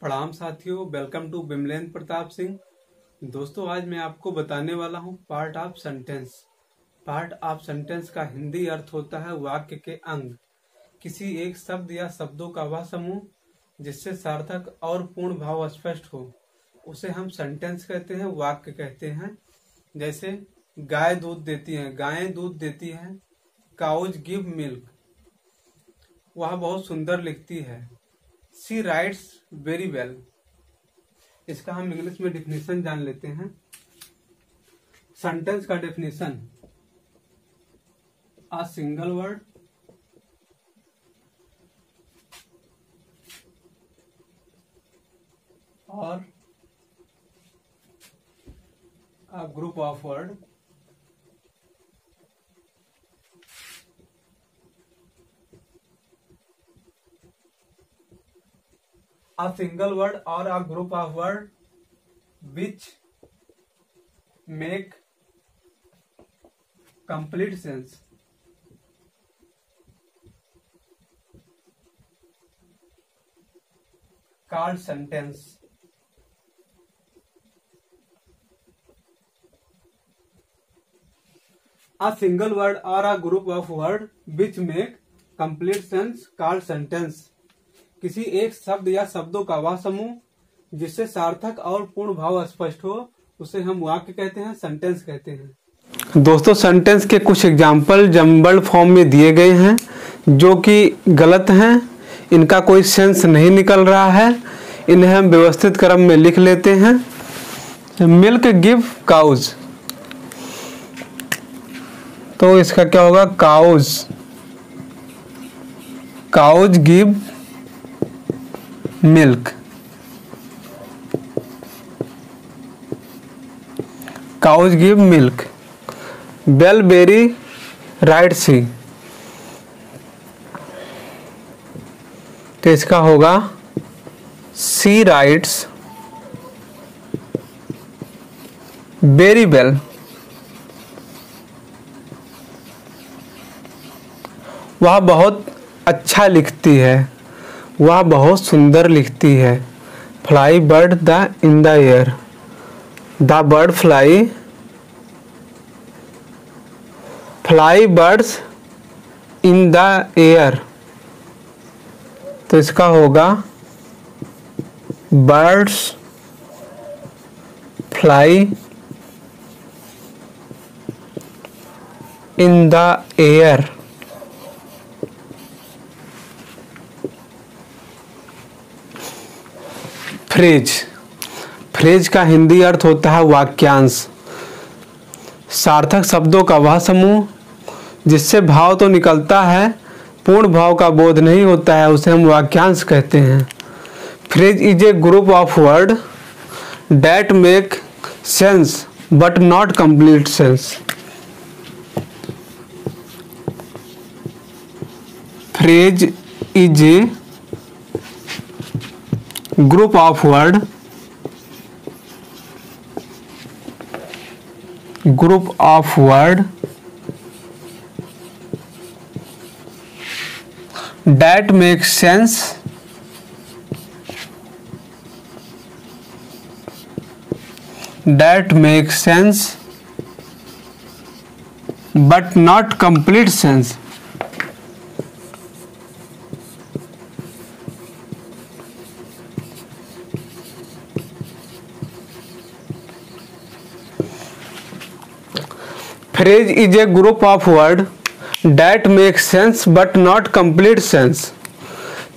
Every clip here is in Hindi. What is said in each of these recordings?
प्रणाम साथियों, वेलकम टू बिमलेंद्र प्रताप सिंह। दोस्तों, आज मैं आपको बताने वाला हूँ part of sentence. Part of sentence का हिंदी अर्थ होता है वाक्य के अंग। किसी एक शब्द या शब्दों का वह समूह जिससे सार्थक और पूर्ण भाव स्पष्ट हो, उसे हम सेंटेंस कहते हैं, वाक्य कहते हैं। जैसे गाय दूध देती है, गायें दूध देती हैं। काउज गिव मिल्क, वह बहुत सुंदर लिखती है। She writes very well. इसका हम इंग्लिश में डिफिनेशन जान लेते हैं। सेंटेंस का डिफिनेशन: अ सिंगल वर्ड और a group of word a single word or a group of word which make complete sense. Called sentence. A single word or a group of word which make complete sense called sentence. किसी एक शब्द या शब्दों का वह समूह जिससे सार्थक और पूर्ण भाव स्पष्ट हो, उसे हम वाक्य कहते हैं, सेंटेंस कहते हैं। दोस्तों, सेंटेंस के कुछ एग्जाम्पल जम्बल्ड फॉर्म में दिए गए हैं जो कि गलत हैं। इनका कोई सेंस नहीं निकल रहा है। इन्हें हम व्यवस्थित क्रम में लिख लेते हैं। मिल्क गिव काउज, तो इसका क्या होगा? Cows, cows give milk, cows give milk. Bell berry right see, तो इसका होगा सी राइट्स वेरी वेल। वह बहुत अच्छा लिखती है, वह बहुत सुंदर लिखती है। Fly bird the in the air, the bird fly, fly birds in the air, तो इसका होगा birds fly in the air. Phrase, phrase का हिंदी अर्थ होता है वाक्यांश। सार्थक शब्दों का वह समूह जिससे भाव तो निकलता है, पूर्ण भाव का बोध नहीं होता है, उसे हम वाक्यांश कहते हैं। Phrase is a group of word that make sense but not complete sense. Phrase is a group of word that makes sense but not complete sense. Phrase is a group of words that make sense but not complete sense.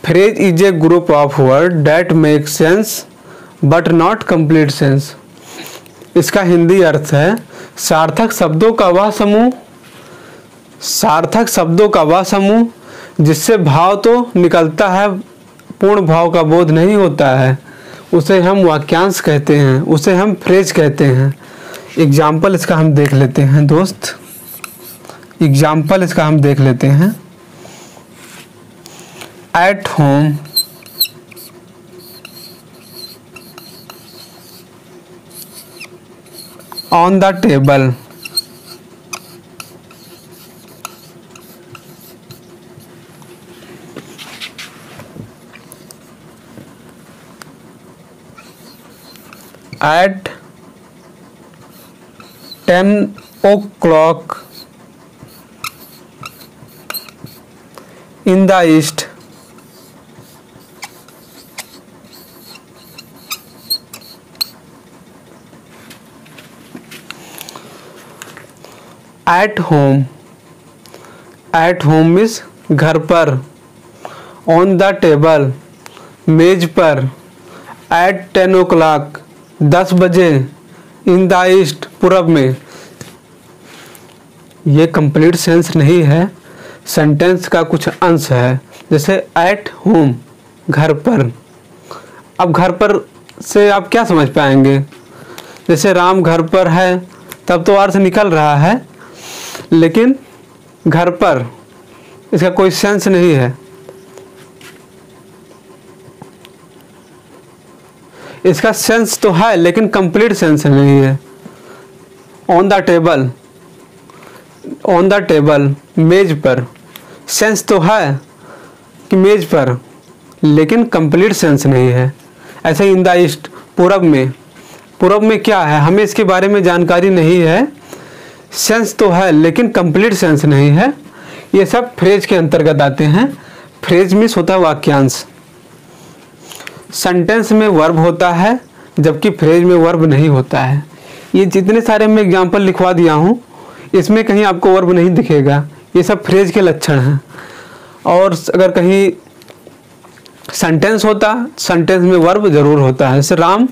Phrase is a group of words that make sense but not complete sense. इसका हिंदी अर्थ है सार्थक शब्दों का वह समूह, सार्थक शब्दों का वह समूह जिससे भाव तो निकलता है, पूर्ण भाव का बोध नहीं होता है, उसे हम वाक्यांश कहते हैं, उसे हम फ्रेज कहते हैं। एग्जाम्पल इसका हम देख लेते हैं दोस्त। एग्जाम्पल इसका हम देख लेते हैं। At home, on the table, at 10 o'clock in the east. At home. At home is घर पर. On the table, मेज पर. At 10 o'clock, 10 बजे. In the east, पूरब में. ये कंप्लीट सेंस नहीं है, सेंटेंस का कुछ अंश है. जैसे एट होम, घर पर. अब घर पर से आप क्या समझ पाएंगे? जैसे राम घर पर है, तब तो अर्थ निकल रहा है, लेकिन घर पर इसका कोई सेंस नहीं है. इसका सेंस तो है लेकिन कंप्लीट सेंस नहीं है. On the table, on the table, मेज पर. सेंस तो है कि मेज पर, लेकिन कंप्लीट सेंस नहीं है. ऐसे इन द ईस्ट, पूरब में. पूरब में क्या है, हमें इसके बारे में जानकारी नहीं है. सेंस तो है लेकिन कंप्लीट सेंस नहीं है. ये सब फ्रेज के अंतर्गत आते हैं. फ्रेज मीन्स होता है वाक्यांश. सेंटेंस में वर्ब होता है, जबकि फ्रेज में वर्ब नहीं होता है. ये जितने सारे मैं एग्जाम्पल लिखवा दिया हूँ, इसमें कहीं आपको वर्ब नहीं दिखेगा. ये सब फ्रेज के लक्षण हैं. और अगर कहीं सेंटेंस होता, सेंटेंस में वर्ब जरूर होता है. जैसे Ram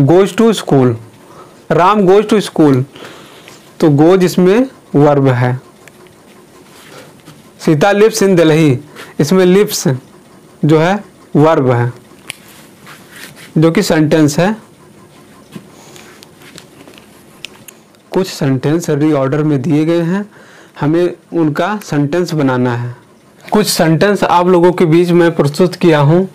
goes to school. Ram goes to school, तो गोज इसमें वर्ब है. सीता लिव्स इन दिल्ली, इसमें लिव्स जो है वर्ब है, जो कि सेंटेंस है. कुछ सेंटेंस रीऑर्डर में दिए गए हैं, हमें उनका सेंटेंस बनाना है. कुछ सेंटेंस आप लोगों के बीच में प्रस्तुत किया हूँ,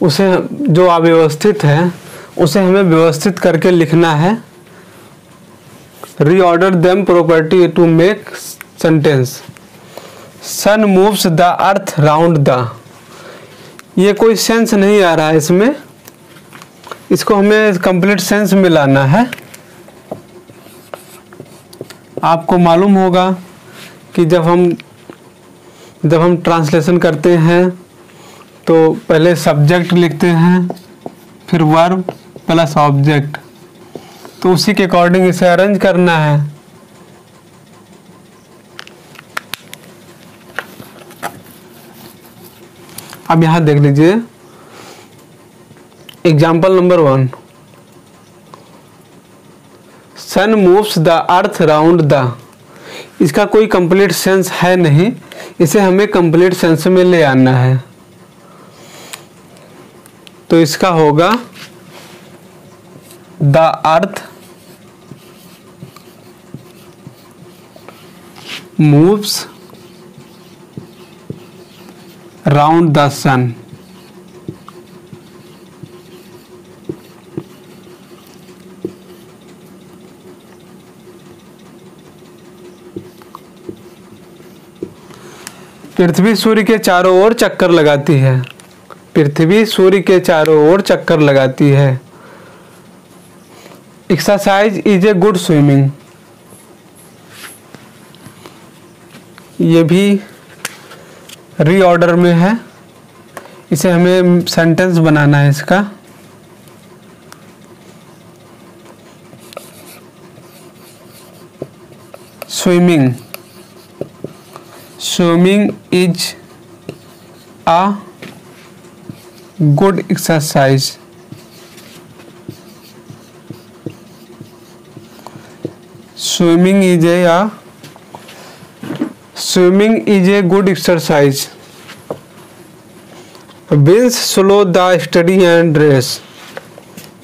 उसे जो अव्यवस्थित है उसे हमें व्यवस्थित करके लिखना है. Reorder them properly to make sentence. Sun moves the earth round the. ये कोई सेंस नहीं आ रहा है इसमें, इसको हमें कंप्लीट सेंस में लाना है. आपको मालूम होगा कि जब हम ट्रांसलेशन करते हैं तो पहले सब्जेक्ट लिखते हैं, फिर वर्ब प्लस ऑब्जेक्ट. तो उसी के अकॉर्डिंग इसे अरेंज करना है. अब यहां देख लीजिए example number 1. Sun moves the earth round the. इसका कोई कंप्लीट सेंस है नहीं, इसे हमें कंप्लीट सेंस में ले आना है. तो इसका होगा the earth moves round the sun. पृथ्वी सूर्य के चारों ओर चक्कर लगाती है. पृथ्वी सूर्य के चारों ओर चक्कर लगाती है. Exercise is a good swimming. ये भी रीऑर्डर में है, इसे हमें सेंटेंस बनाना है इसका. Swimming. Swimming is a good exercise. Swimming is a good exercise. Wins slow the study and race.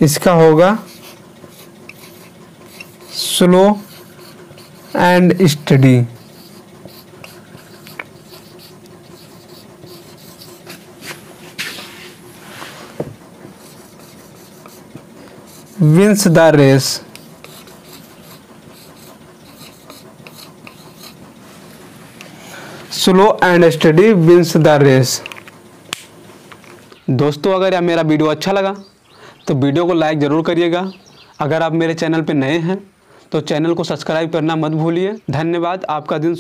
इसका होगा slow and steady. Wins the race. Slow and steady wins the race. दोस्तों, अगर यह मेरा वीडियो अच्छा लगा तो वीडियो को लाइक ज़रूर करिएगा. अगर आप मेरे चैनल पर नए हैं तो चैनल को सब्सक्राइब करना मत भूलिए। धन्यवाद। आपका दिन